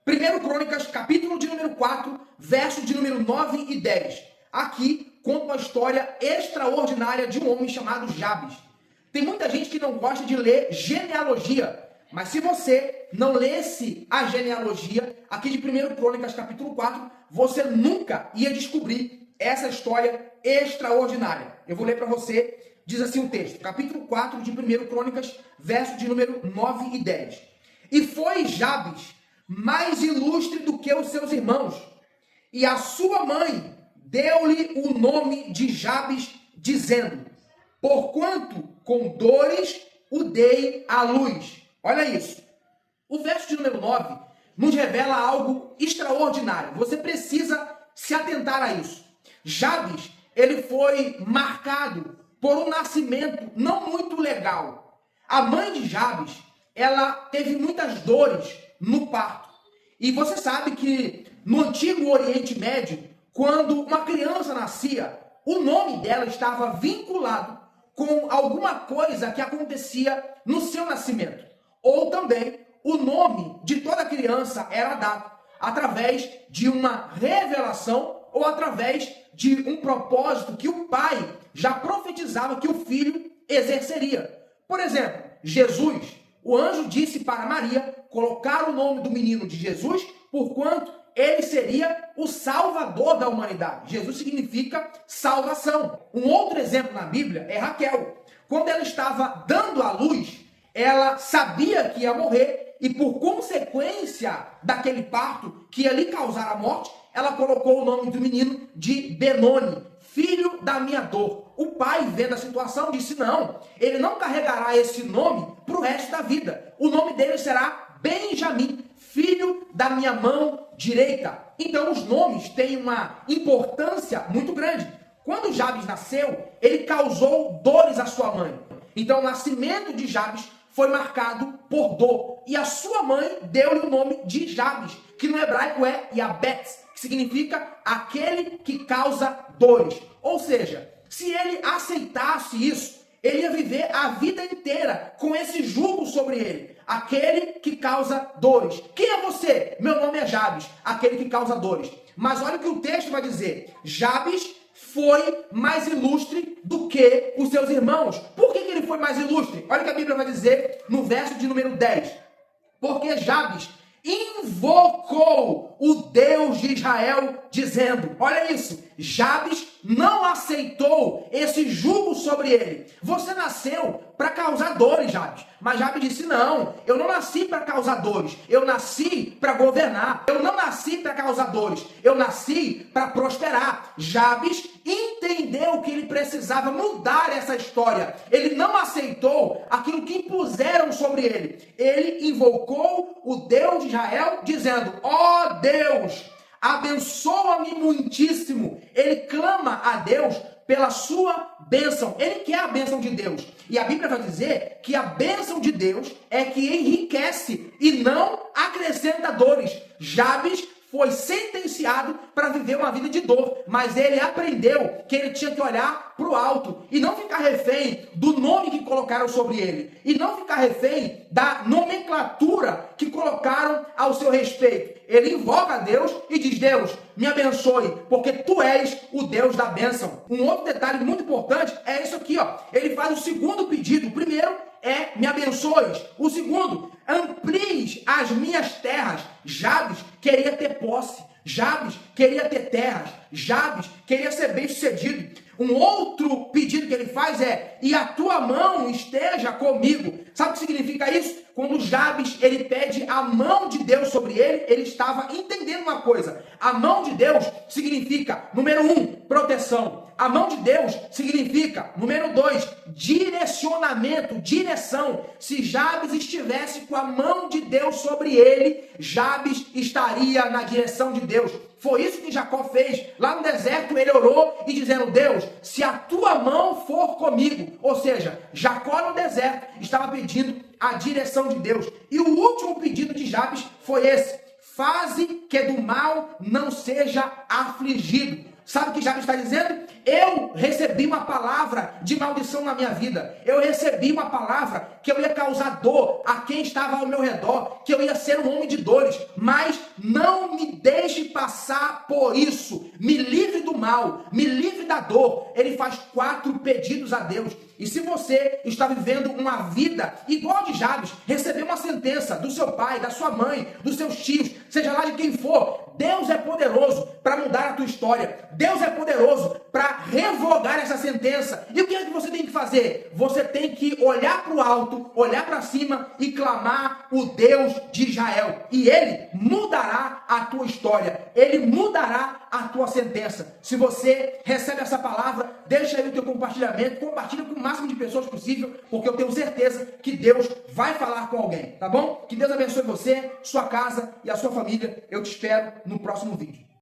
1 Crônicas, capítulo de número 4, verso de número 9 e 10. Aqui conta uma história extraordinária de um homem chamado Jabes. Tem muita gente que não gosta de ler genealogia, mas se você não lesse a genealogia aqui de 1 Crônicas, capítulo 4, você nunca ia descobrir essa história extraordinária. Eu vou ler para você, diz assim o texto, capítulo 4 de 1 Crônicas, verso de número 9 e 10. E foi Jabes mais ilustre do que os seus irmãos, e a sua mãe deu-lhe o nome de Jabes, dizendo, porquanto com dores o dei à luz. Olha isso. O verso de número 9 nos revela algo extraordinário. Você precisa se atentar a isso. Jabes, ele foi marcado por um nascimento não muito legal. A mãe de Jabes, ela teve muitas dores no parto. E você sabe que no antigo Oriente Médio, quando uma criança nascia, o nome dela estava vinculado com alguma coisa que acontecia no seu nascimento. Ou também, o nome de toda criança era dado através de uma revelação ou através de um propósito que o pai já profetizava que o filho exerceria. Por exemplo, Jesus, o anjo disse para Maria colocar o nome do menino de Jesus, porquanto ele seria o salvador da humanidade. Jesus significa salvação. Um outro exemplo na Bíblia é Raquel. Quando ela estava dando à luz, ela sabia que ia morrer e por consequência daquele parto que ia lhe causar a morte, ela colocou o nome do menino de Benoni, filho da minha dor. O pai, vendo a situação, disse, não, ele não carregará esse nome para o resto da vida. O nome dele será Benjamim, filho da minha mão direita. Então os nomes têm uma importância muito grande. Quando Jabes nasceu, ele causou dores à sua mãe. Então o nascimento de Jabes foi marcado por dor. E a sua mãe deu-lhe o nome de Jabes, que no hebraico é Yabetz, que significa aquele que causa dores. Ou seja, se ele aceitasse isso, ele ia viver a vida inteira com esse jugo sobre ele. Aquele que causa dores. Quem é você? Meu nome é Jabes, aquele que causa dores. Mas olha o que o texto vai dizer. Jabes foi mais ilustre do que os seus irmãos. Por que ele foi mais ilustre? Olha o que a Bíblia vai dizer no verso de número 10. Porque Jabes invocou o Deus de Israel, dizendo, olha isso, Jabes não aceitou esse jugo sobre ele. Você nasceu para causar dores, Jabes. Mas Jabes disse, não, eu não nasci para causar dores, eu nasci para governar. Eu não nasci para causar dores, eu nasci para prosperar. Jabes entendeu que ele precisava mudar essa história. Ele não aceitou aquilo que impuseram sobre ele. Ele invocou o Deus de Israel, dizendo, ó Deus, abençoa-me muitíssimo. Ele clama a Deus pela sua bênção. Ele quer a bênção de Deus. E a Bíblia vai dizer que a bênção de Deus é que enriquece e não acrescenta dores. Jabes foi sentenciado para viver uma vida de dor, mas ele aprendeu que ele tinha que olhar para o alto e não ficar refém do nome que colocaram sobre ele, e não ficar refém da nomenclatura que colocaram ao seu respeito. Ele invoca a Deus e diz, Deus, me abençoe, porque tu és o Deus da bênção. Um outro detalhe muito importante é isso aqui, ó. Ele faz o segundo pedido. O primeiro é, me abençoes. O segundo, amplies as minhas terras. Jabes queria ter posse. Jabes queria ter terras. Jabes queria ser bem-sucedido. Um outro pedido que ele faz é, e a tua mão esteja comigo. Sabe o que significa isso? Quando Jabes, ele pede a mão de Deus sobre ele, ele estava entendendo uma coisa. A mão de Deus significa, número 1, proteção. A mão de Deus significa, número 2, direcionamento, direção. Se Jabes estivesse com a mão de Deus sobre ele, Jabes estaria na direção de Deus. Foi isso que Jacó fez. Lá no deserto ele orou e dizendo, Deus, se a tua mão for comigo. Ou seja, Jacó no deserto estava pedindo a direção de Deus. E o último pedido de Jabes foi esse. Faze que do mal não seja afligido. Sabe o que Jabes está dizendo? Eu recebi uma palavra de maldição na minha vida. Eu recebi uma palavra que eu ia causar dor a quem estava ao meu redor, que eu ia ser um homem de dores. Mas não me deixe passar por isso, me livre do mal, me livre da dor. Ele faz 4 pedidos a Deus. E se você está vivendo uma vida igual a de Jabes, recebeu uma sentença do seu pai, da sua mãe, dos seus tios, seja lá de quem for, Deus é poderoso para mudar a tua história. Deus é poderoso para revogar essa sentença. E o que é que você tem que fazer? Você tem que olhar para o alto, olhar para cima e clamar o Deus de Israel. E Ele mudará a tua história. Ele mudará a tua sentença. Se você recebe essa palavra, deixa aí o teu compartilhamento. Compartilha com o máximo de pessoas possível, porque eu tenho certeza que Deus vai falar com alguém, tá bom? Que Deus abençoe você, sua casa e a sua família. Eu te espero no próximo vídeo.